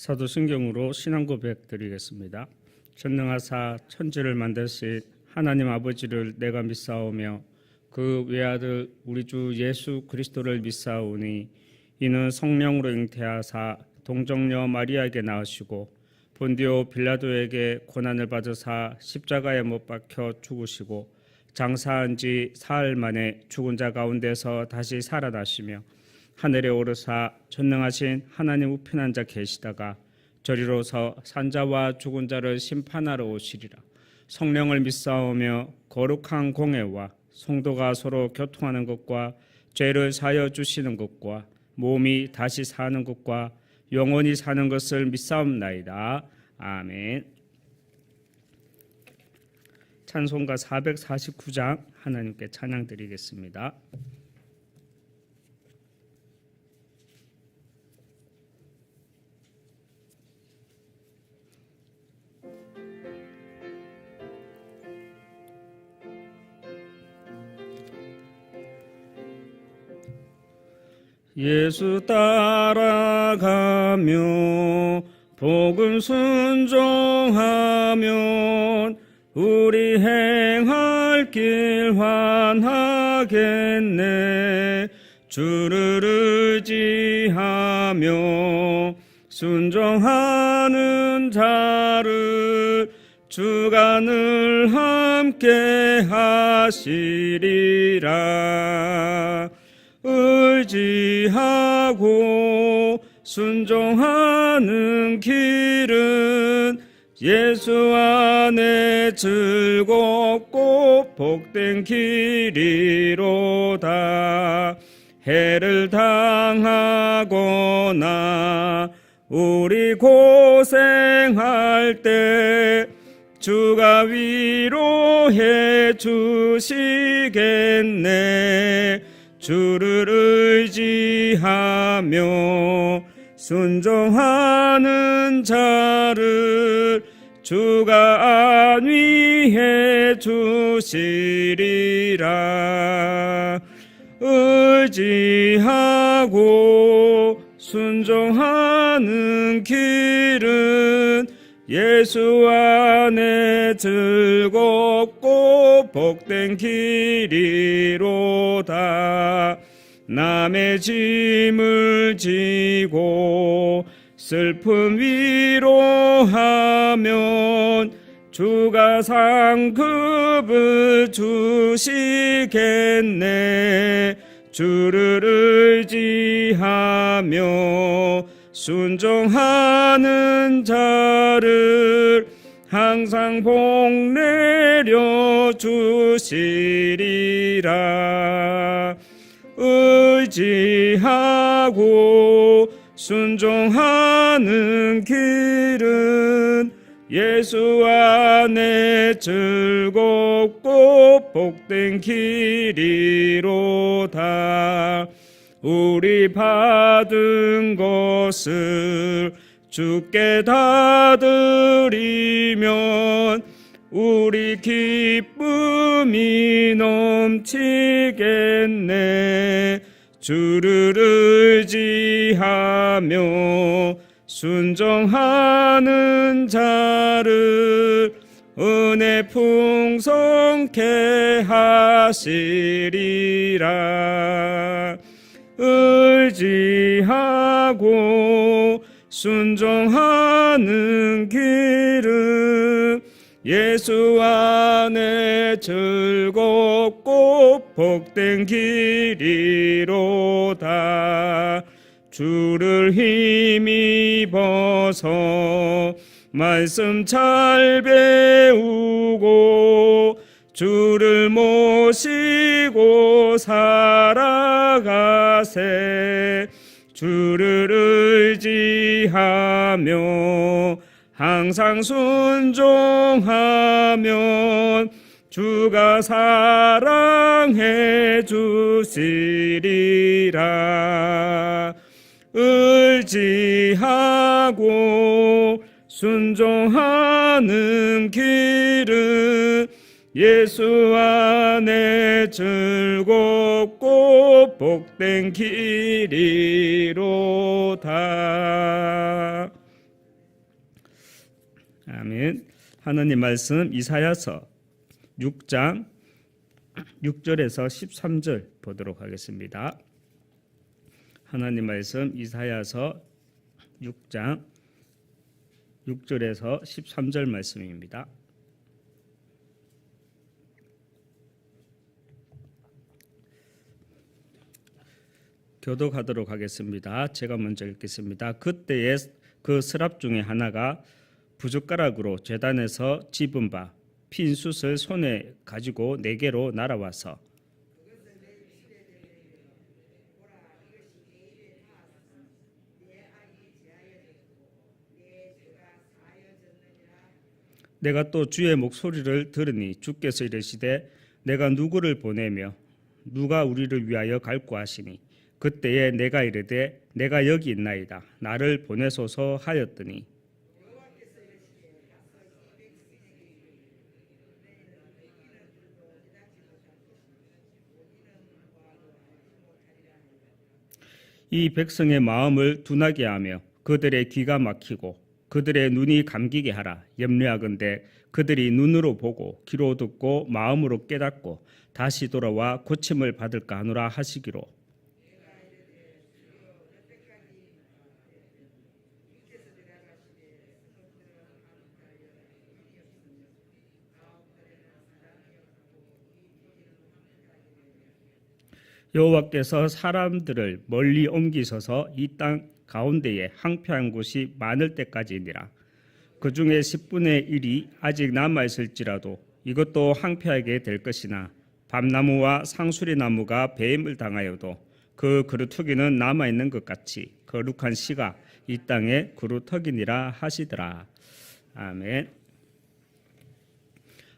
사도신경으로 신앙 고백 드리겠습니다. 전능하사 천지를 만드신 하나님 아버지를 내가 믿사오며 그 외아들 우리 주 예수 그리스도를 믿사오니 이는 성령으로 잉태하사 동정녀 마리아에게 낳으시고 본디오 빌라도에게 고난을 받으사 십자가에 못 박혀 죽으시고 장사한 지 사흘 만에 죽은 자 가운데서 다시 살아나시며 하늘에 오르사 전능하신 하나님 우편한 자 계시다가 저리로서 산자와 죽은 자를 심판하러 오시리라. 성령을 믿사오며 거룩한 공회와 성도가 서로 교통하는 것과 죄를 사하여 주시는 것과 몸이 다시 사는 것과 영원히 사는 것을 믿사옵나이다. 아멘. 찬송가 449장 하나님께 찬양 드리겠습니다. 예수 따라가며 복음 순종하면 우리 행할 길 환하겠네. 주를 의지하며 순종하는 자를 주가 늘 함께 하시리라. 의지하고 순종하는 길은 예수 안에 즐겁고 복된 길이로다. 해를 당하거나 우리 고생할 때 주가 위로해 주시겠네. 주를 의지하며 순종하는 자를 주가 안위해 주시리라. 의지하고 순종하는 길은 예수 안에 즐겁고 복된 길이로다. 남의 짐을 지고 슬픔 위로하면 주가 상급을 주시겠네. 주를 의지하며 순종하는 자를 항상 복 내려 주시리라. 의지하고 순종하는 길은 예수 안에 즐겁고 복된 길이로다. 우리 받은 것을 주께 다 드리면 우리 기쁨이 넘치겠네. 주를 의지하며 순종하는 자를 은혜 풍성케 하시리라. 의지하고 순종하는 길은 예수 안에 즐겁고 복된 길이로다. 주를 힘입어서 말씀 잘 배우고 주를 모시고 살아가세. 주를 의지하며 항상 순종하면 주가 사랑해 주시리라. 의지하고 순종하는 길은 예수 안에 즐겁고 복된 길이로다. 하나님 말씀 이사야서 6장 6절에서 13절 보도록 하겠습니다. 하나님 말씀 이사야서 6장 6절에서 13절 말씀입니다. 교독하도록 하겠습니다. 제가 먼저 읽겠습니다. 그때에 그 서랍 중에 하나가 부젓가락으로 제단에서 집은 바 핀 숯을 손에 가지고 내게로 날아와서 내가 또 주의 목소리를 들으니 주께서 이르시되 내가 누구를 보내며 누가 우리를 위하여 갈고 하시니 그때에 내가 이르되 내가 여기 있나이다 나를 보내소서 하였더니 이 백성의 마음을 둔하게 하며 그들의 귀가 막히고 그들의 눈이 감기게 하라. 염려하건대 그들이 눈으로 보고 귀로 듣고 마음으로 깨닫고 다시 돌아와 고침을 받을까 하노라 하시기로. 여호와께서 사람들을 멀리 옮기셔서 이 땅 가운데에 황폐한 곳이 많을 때까지니라. 그 중에 10분의 1이 아직 남아있을지라도 이것도 황폐하게 될 것이나 밤나무와 상수리 나무가 배임을 당하여도 그 그루터기는 남아있는 것 같이 거룩한 씨가 이 땅에 그루터기니라 하시더라. 아멘.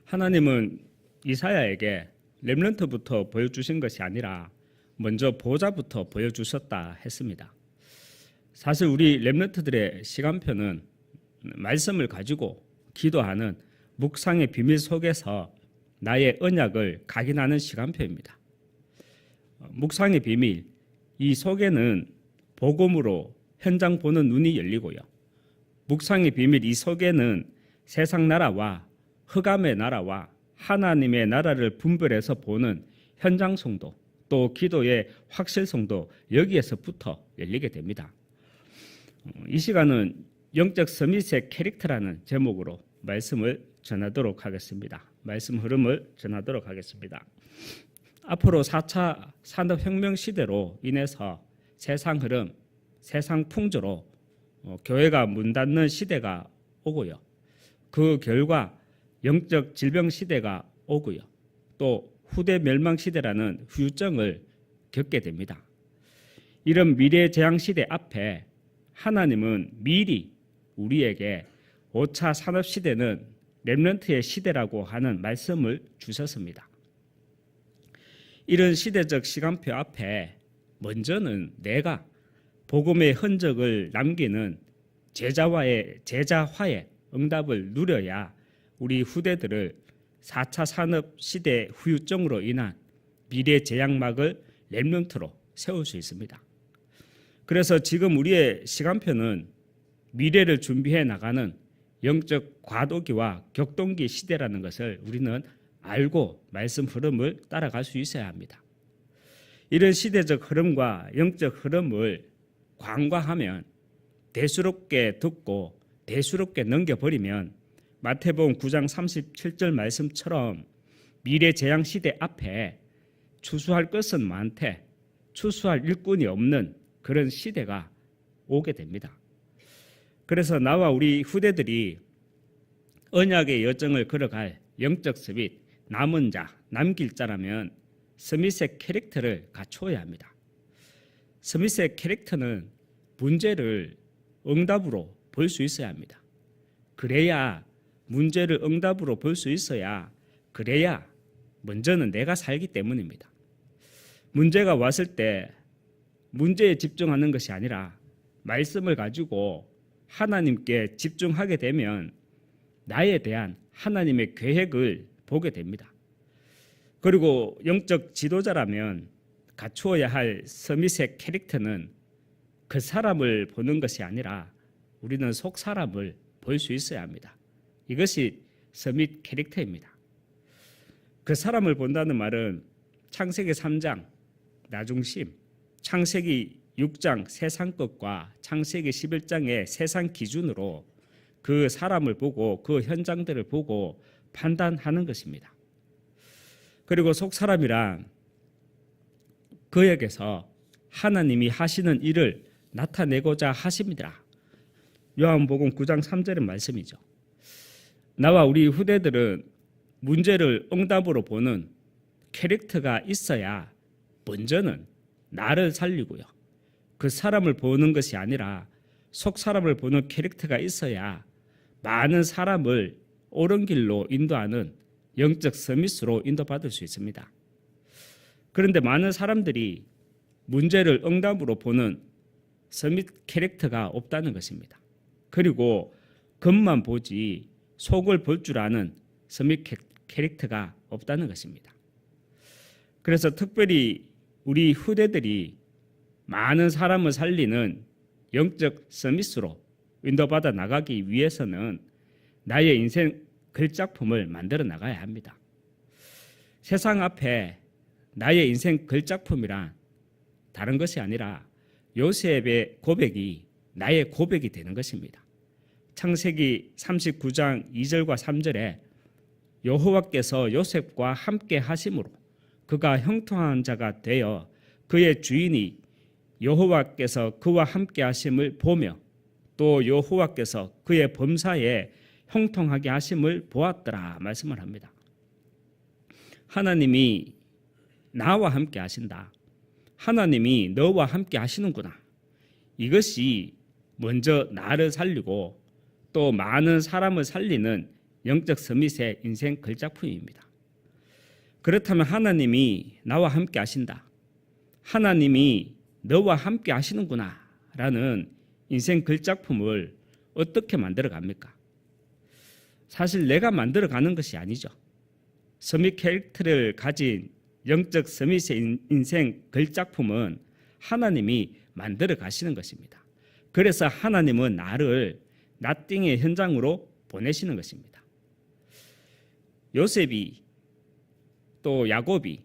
하나님은 이사야에게 렘넌트부터 보여주신 것이 아니라 먼저 보좌부터 보여주셨다 했습니다. 사실 우리 렘넌트들의 시간표는 말씀을 가지고 기도하는 묵상의 비밀 속에서 나의 언약을 각인하는 시간표입니다. 묵상의 비밀, 이 속에는 복음으로 현장 보는 눈이 열리고요. 묵상의 비밀, 이 속에는 세상 나라와 흑암의 나라와 하나님의 나라를 분별해서 보는 현장 성도, 또 기도의 확실성도 여기에서부터 열리게 됩니다. 이 시간은 영적 서밋의 캐릭터라는 제목으로 말씀을 전하도록 하겠습니다. 말씀 흐름을 전하도록 하겠습니다. 앞으로 4차 산업혁명 시대로 인해서 세상 흐름, 세상 풍조로 교회가 문 닫는 시대가 오고요. 그 결과 영적 질병 시대가 오고요. 또 후대 멸망 시대라는 후유증을 겪게 됩니다. 이런 미래 재앙 시대 앞에 하나님은 미리 우리에게 5차 산업 시대는 렘넌트의 시대라고 하는 말씀을 주셨습니다. 이런 시대적 시간표 앞에 먼저는 내가 복음의 흔적을 남기는 제자화의 응답을 누려야 우리 후대들을 4차 산업 시대 후유증으로 인한 미래 재앙막을 렘넌트로 세울 수 있습니다. 그래서 지금 우리의 시간표는 미래를 준비해 나가는 영적 과도기와 격동기 시대라는 것을 우리는 알고 말씀 흐름을 따라갈 수 있어야 합니다. 이런 시대적 흐름과 영적 흐름을 관과하면 대수롭게 듣고 대수롭게 넘겨버리면 마태복음 9장 37절 말씀처럼 미래 재앙 시대 앞에 추수할 것은 많되 추수할 일꾼이 없는 그런 시대가 오게 됩니다. 그래서 나와 우리 후대들이 언약의 여정을 걸어갈 영적 스밋, 남은 자, 남길 자라면 스밋의 캐릭터를 갖추어야 합니다. 스밋의 캐릭터는 문제를 응답으로 볼 수 있어야 합니다. 그래야 문제를 응답으로 볼 수 있어야 그래야 먼저는 내가 살기 때문입니다. 문제가 왔을 때 문제에 집중하는 것이 아니라 말씀을 가지고 하나님께 집중하게 되면 나에 대한 하나님의 계획을 보게 됩니다. 그리고 영적 지도자라면 갖추어야 할 서밋의 캐릭터는 그 사람을 보는 것이 아니라 우리는 속 사람을 볼 수 있어야 합니다. 이것이 서밋 캐릭터입니다. 그 사람을 본다는 말은 창세기 3장 나중심, 창세기 6장 세상 것과 창세기 11장의 세상 기준으로 그 사람을 보고 그 현장들을 보고 판단하는 것입니다. 그리고 속 사람이란 그에게서 하나님이 하시는 일을 나타내고자 하십니다. 요한복음 9장 3절의 말씀이죠. 나와 우리 후대들은 문제를 응답으로 보는 캐릭터가 있어야 먼저는 나를 살리고요. 그 사람을 보는 것이 아니라 속 사람을 보는 캐릭터가 있어야 많은 사람을 옳은 길로 인도하는 영적 서밋으로 인도받을 수 있습니다. 그런데 많은 사람들이 문제를 응답으로 보는 서밋 캐릭터가 없다는 것입니다. 그리고 겉만 보지 속을 볼 줄 아는 서밋 캐릭터가 없다는 것입니다. 그래서 특별히 우리 후대들이 많은 사람을 살리는 영적 서밋으로 인도받아 나가기 위해서는 나의 인생 글작품을 만들어 나가야 합니다. 세상 앞에 나의 인생 글작품이란 다른 것이 아니라 요셉의 고백이 나의 고백이 되는 것입니다. 창세기 39장 2절과 3절에 여호와께서 요셉과 함께 하심으로 그가 형통한 자가 되어 그의 주인이 여호와께서 그와 함께 하심을 보며 또 여호와께서 그의 범사에 형통하게 하심을 보았더라 말씀을 합니다. 하나님이 나와 함께 하신다. 하나님이 너와 함께 하시는구나. 이것이 먼저 나를 살리고 또 많은 사람을 살리는 영적 서밋의 인생 글작품입니다. 그렇다면 하나님이 나와 함께 하신다. 하나님이 너와 함께 하시는구나 라는 인생 글작품을 어떻게 만들어 갑니까? 사실 내가 만들어 가는 것이 아니죠. 서밋 캐릭터를 가진 영적 서밋의 인생 글작품은 하나님이 만들어 가시는 것입니다. 그래서 하나님은 나를 나띵의 현장으로 보내시는 것입니다. 요셉이 또 야곱이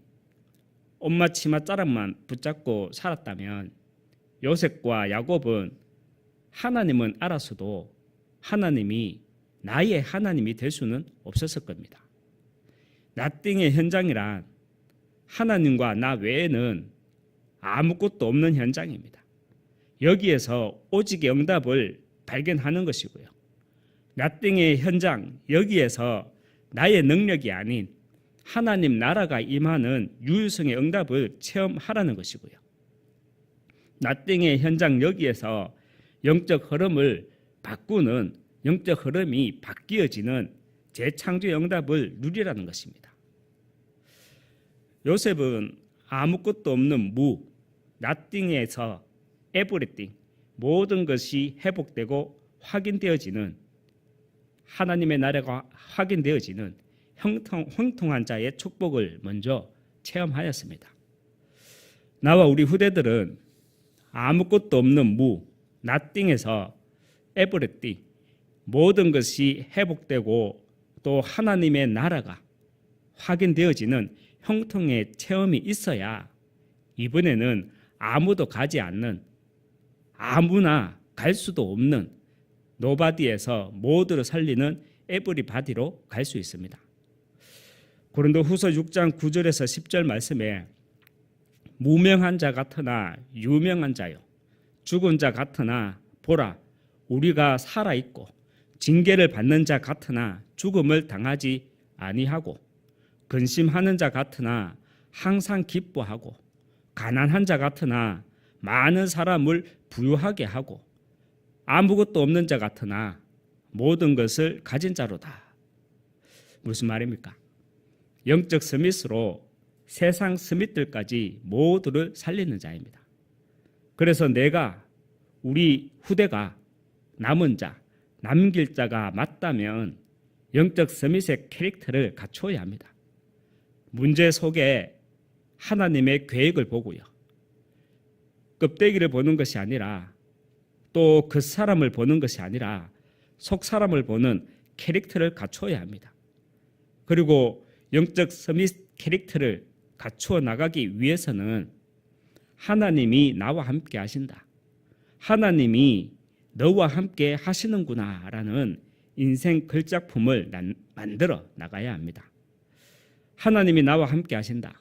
엄마 치마 자락만 붙잡고 살았다면 요셉과 야곱은 하나님은 알았어도 하나님이 나의 하나님이 될 수는 없었을 겁니다. 나띵의 현장이란 하나님과 나 외에는 아무것도 없는 현장입니다. 여기에서 오직의 응답을 발견하는 것이고요. 나띵의 현장, 여기에서 나의 능력이 아닌 하나님 나라가 임하는 유일성의 응답을 체험하라는 것이고요. 나띵의 현장, 여기에서 영적 흐름을 바꾸는 영적 흐름이 바뀌어지는 재창조의 응답을 누리라는 것입니다. 요셉은 아무것도 없는 무, 나띵에서 에브리띵, 모든 것이 회복되고 확인되어지는 하나님의 나라가 확인되어지는 형통한 자의 축복을 먼저 체험하였습니다. 나와 우리 후대들은 아무것도 없는 무, 나띵에서 에브리띵, 모든 것이 회복되고 또 하나님의 나라가 확인되어지는 형통의 체험이 있어야 이번에는 아무도 가지 않는, 아무나 갈 수도 없는 노바디에서 모두를 살리는 에브리바디로 갈 수 있습니다. 고린도후서 6장 9절에서 10절 말씀에 무명한 자 같으나 유명한 자요, 죽은 자 같으나 보라 우리가 살아있고, 징계를 받는 자 같으나 죽음을 당하지 아니하고, 근심하는 자 같으나 항상 기뻐하고, 가난한 자 같으나 많은 사람을 부유하게 하고, 아무것도 없는 자 같으나 모든 것을 가진 자로다. 무슨 말입니까? 영적 서밋으로 세상 서밋들까지 모두를 살리는 자입니다. 그래서 내가, 우리 후대가 남은 자, 남길 자가 맞다면 영적 서밋의 캐릭터를 갖춰야 합니다. 문제 속에 하나님의 계획을 보고요, 껍데기를 보는 것이 아니라 또 그 사람을 보는 것이 아니라 속 사람을 보는 캐릭터를 갖춰야 합니다. 그리고 영적 서밋 캐릭터를 갖추어 나가기 위해서는 하나님이 나와 함께 하신다. 하나님이 너와 함께 하시는구나라는 인생 걸작품을 만들어 나가야 합니다. 하나님이 나와 함께 하신다.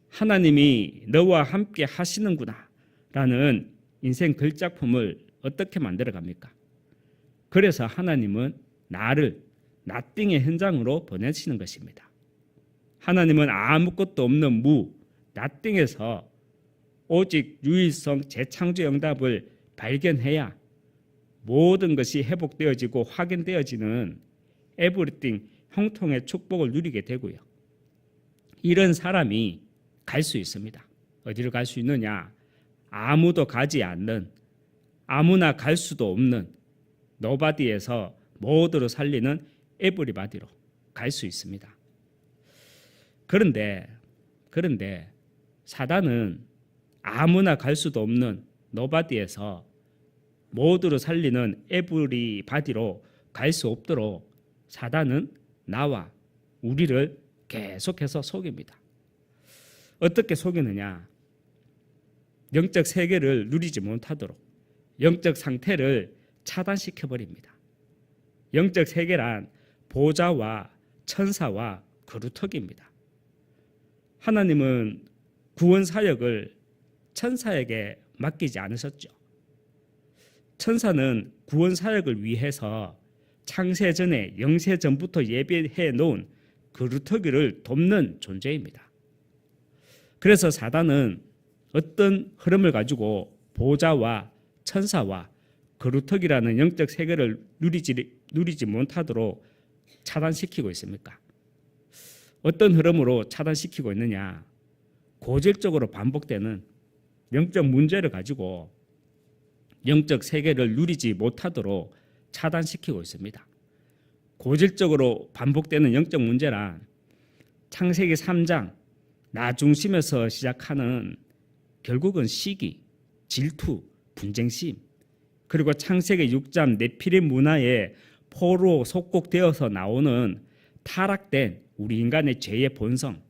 하나님이 너와 함께 하시는구나라는 인생 걸작품을 어떻게 만들어 갑니까? 그래서 하나님은 나를 나띵의 현장으로 보내시는 것입니다. 하나님은 아무것도 없는 무, 나띵에서 오직 유일성 재창조 응답을 발견해야 모든 것이 회복되어지고 확인되어지는 에브리띵 형통의 축복을 누리게 되고요. 이런 사람이 갈 수 있습니다. 어디를 갈 수 있느냐? 아무도 가지 않는, 아무나 갈 수도 없는 노바디에서 모두를 살리는 에브리바디로 갈 수 있습니다. 그런데 사단은 아무나 갈 수도 없는 노바디에서 모두를 살리는 에브리바디로 갈 수 없도록 사단은 나와 우리를 계속해서 속입니다. 어떻게 속이느냐? 영적 세계를 누리지 못하도록 영적 상태를 차단시켜 버립니다. 영적 세계란 보좌와 천사와 거루터기입니다. 하나님은 구원 사역을 천사에게 맡기지 않으셨죠. 천사는 구원 사역을 위해서 창세 전에 영세 전부터 예비해 놓은 거루터기를 돕는 존재입니다. 그래서 사단은 어떤 흐름을 가지고 보좌와 천사와 거루터기라는 영적 세계를 누리지 못하도록 차단시키고 있습니까? 어떤 흐름으로 차단시키고 있느냐? 고질적으로 반복되는 영적 문제를 가지고 영적 세계를 누리지 못하도록 차단시키고 있습니다. 고질적으로 반복되는 영적 문제란 창세기 3장 나 중심에서 시작하는 결국은 시기, 질투, 분쟁심, 그리고 창세기 6장 네피림 문화의 포로 속국되어서 나오는 타락된 우리 인간의 죄의 본성,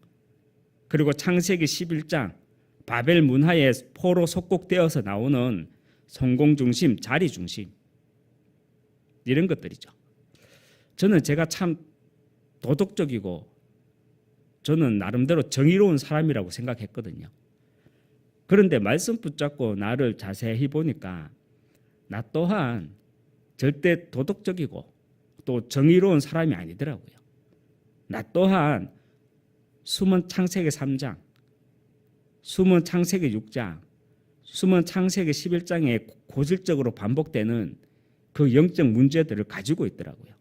그리고 창세기 11장 바벨 문화의 포로 속국되어서 나오는 성공 중심, 자리 중심, 이런 것들이죠. 저는 제가 참 도덕적이고 저는 나름대로 정의로운 사람이라고 생각했거든요. 그런데 말씀 붙잡고 나를 자세히 보니까 나 또한 절대 도덕적이고 또 정의로운 사람이 아니더라고요. 나 또한 숨은 창세기 3장, 숨은 창세기 6장, 숨은 창세기 11장에 고질적으로 반복되는 그 영적 문제들을 가지고 있더라고요.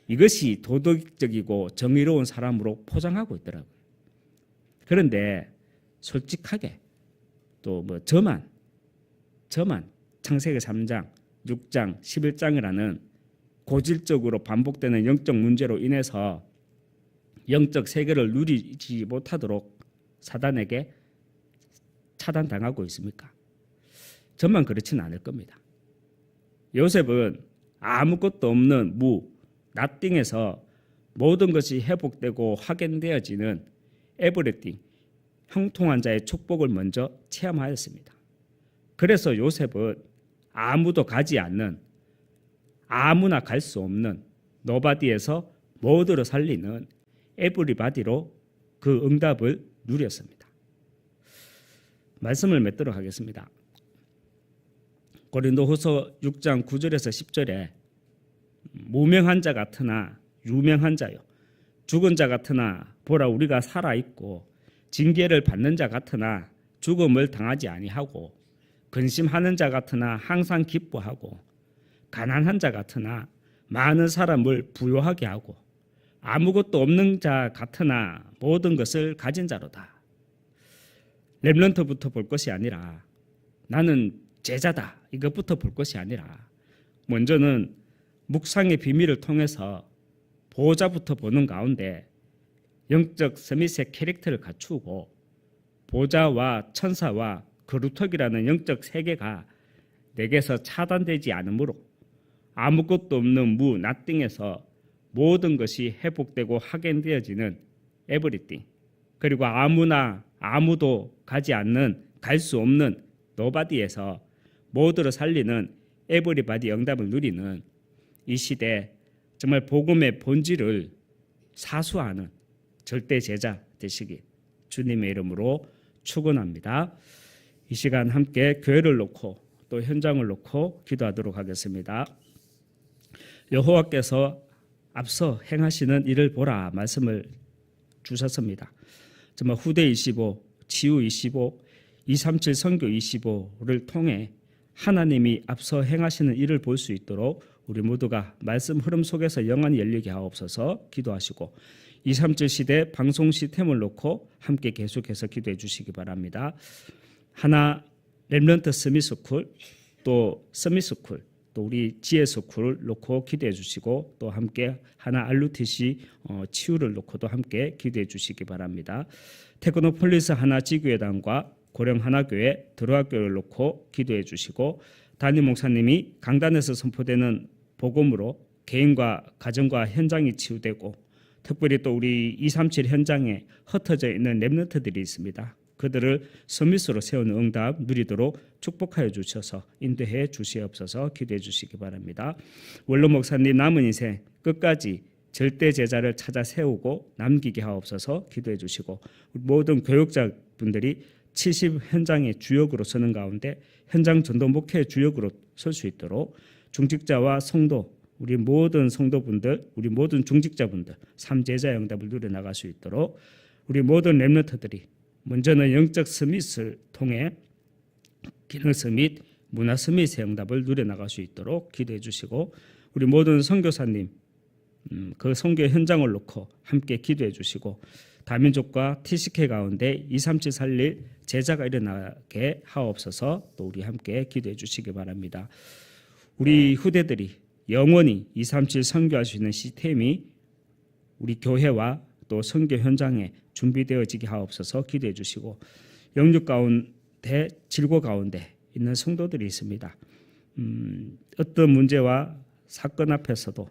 이것이 도덕적이고 정의로운 사람으로 포장하고 있더라고요. 그런데 솔직하게 또 저만 창세기 3장, 6장, 11장이라는 고질적으로 반복되는 영적 문제로 인해서 영적 세계를 누리지 못하도록 사단에게 차단당하고 있습니까? 저만 그렇지는 않을 겁니다. 요셉은 아무것도 없는 나띵에서 모든 것이 회복되고 확인되어지는 에브리띵, 형통한 자의 축복을 먼저 체험하였습니다. 그래서 요셉은 아무도 가지 않는, 아무나 갈 수 없는 노바디에서 모두를 살리는 에브리바디로 그 응답을 누렸습니다. 말씀을 맺도록 하겠습니다. 고린도후서 6장 9절에서 10절에 무명한 자 같으나 유명한 자요, 죽은 자 같으나 보라 우리가 살아있고, 징계를 받는 자 같으나 죽음을 당하지 아니하고, 근심하는 자 같으나 항상 기뻐하고, 가난한 자 같으나 많은 사람을 부요하게 하고, 아무것도 없는 자 같으나 모든 것을 가진 자로다. 렘넌트부터 볼 것이 아니라 나는 제자다, 이것부터 볼 것이 아니라 먼저는 묵상의 비밀을 통해서 보좌부터 보는 가운데 영적 서밋의 캐릭터를 갖추고 보좌와 천사와 거루터기라는 영적 세계가 내게서 차단되지 않으므로 아무것도 없는 나띵에서 모든 것이 회복되고 확인되어지는 에브리띵, 그리고 아무도 가지 않는, 갈 수 없는 노바디에서 모두를 살리는 에브리바디 응답을 누리는 이 시대, 정말 복음의 본질을 사수하는 절대 제자 되시기 주님의 이름으로 축원합니다. 이 시간 함께 교회를 놓고 또 현장을 놓고 기도하도록 하겠습니다. 여호와께서 앞서 행하시는 일을 보라 말씀을 주셨습니다. 정말 후대 25, 지우 25, 237 선교 25를 통해 하나님이 앞서 행하시는 일을 볼 수 있도록 우리 모두가 말씀 흐름 속에서 영안이 열리게 하옵소서 기도하시고 237 시대 방송 시스템을 놓고 함께 계속해서 기도해 주시기 바랍니다. 하나 렘넌트 스미스쿨, 또 스미스쿨, 또 우리 지혜스쿨을 놓고 기도해 주시고 또 함께 하나 RUTC 치유를 놓고도 함께 기도해 주시기 바랍니다. 테크노폴리스 하나 지교회당과 고령 하나교회 드로아교회를 놓고 기도해 주시고 담임 목사님이 강단에서 선포되는 복음으로 개인과 가정과 현장이 치유되고 특별히 또 우리 237 현장에 흩어져 있는 렘넌트들이 있습니다. 그들을 서밋으로 세우는 응답 누리도록 축복하여 주셔서 인도해 주시옵소서 기도해 주시기 바랍니다. 원로 목사님 남은 인생 끝까지 절대 제자를 찾아 세우고 남기게 하옵소서 기도해 주시고 모든 교육자분들이 70 현장의 주역으로 서는 가운데 현장 전도 목회의 주역으로 설 수 있도록 중직자와 성도, 우리 모든 성도분들, 우리 모든 중직자분들 삼제자의 응답을 누려나갈 수 있도록 우리 모든 렘넌트들이 먼저는 영적 스밋을 통해 기능 스밋, 문화 스밋의 응답을 누려나갈 수 있도록 기도해 주시고 우리 모든 선교사님 그 선교 현장을 놓고 함께 기도해 주시고 다민족과 TCK 가운데 237 살릴 제자가 일어나게 하옵소서 또 우리 함께 기도해 주시기 바랍니다. 우리 후대들이 영원히 237 선교할 수 있는 시스템이 우리 교회와 또 선교 현장에 준비되어지게 하옵소서 기도해 주시고 영육 가운데 질고 가운데 있는 성도들이 있습니다. 어떤 문제와 사건 앞에서도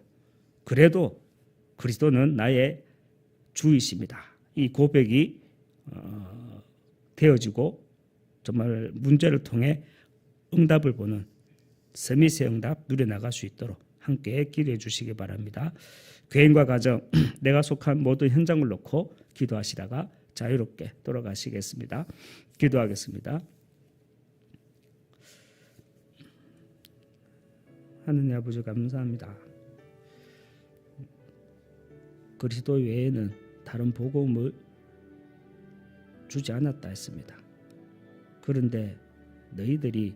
그래도 그리스도는 나의 주이십니다. 이 고백이 되어지고 정말 문제를 통해 응답을 보는 스밋의 응답 누려나갈 수 있도록 함께 기도해 주시기 바랍니다. 개인과 가정, 내가 속한 모든 현장을 놓고 기도하시다가 자유롭게 돌아가시겠습니다. 기도하겠습니다. 하느님 아버지 감사합니다. 그리스도 외에는 다른 복음을 주지 않았다 했습니다. 그런데 너희들이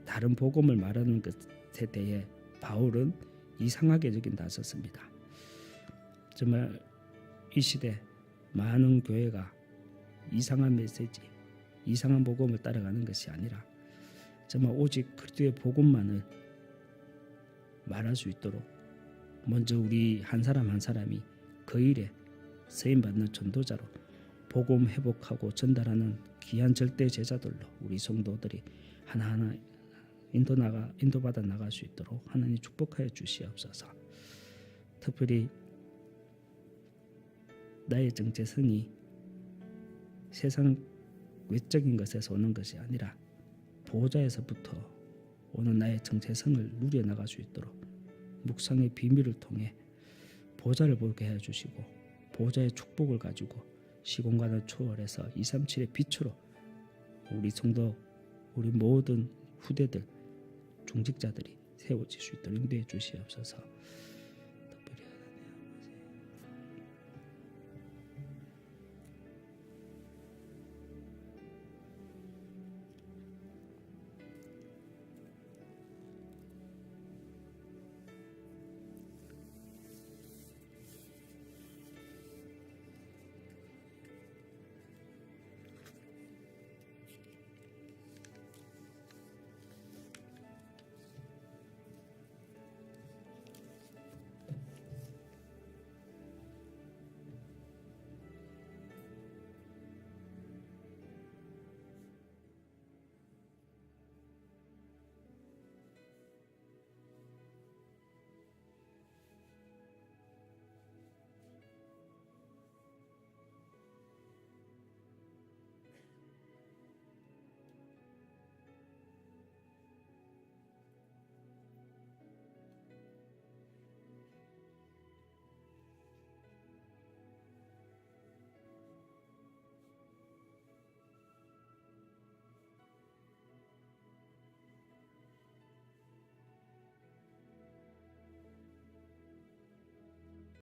다른 복음을 말하는 것에 대해 바울은 이상하게 여긴다 하셨습니다. 정말 이 시대 많은 교회가 이상한 메시지, 이상한 복음을 따라가는 것이 아니라 정말 오직 그리스도의 복음만을 말할 수 있도록 먼저 우리 한 사람 한 사람이 그 일에 쓰임받는 전도자로 복음 회복하고 전달하는 귀한 절대 제자들로 우리 성도들이 하나하나 인도받아 나갈 수 있도록 하나님 축복하여 주시옵소서. 특별히 나의 정체성이 세상 외적인 것에서 오는 것이 아니라 보호자에서부터 오는 나의 정체성을 누려나갈 수 있도록 묵상의 비밀을 통해 보호자를 보게 해주시고 보호자의 축복을 가지고 시공간을 초월해서 237의 빛으로 우리 성도, 우리 모든 후대들, 중직자들이 세워질 수 있도록 인도해 주시옵소서.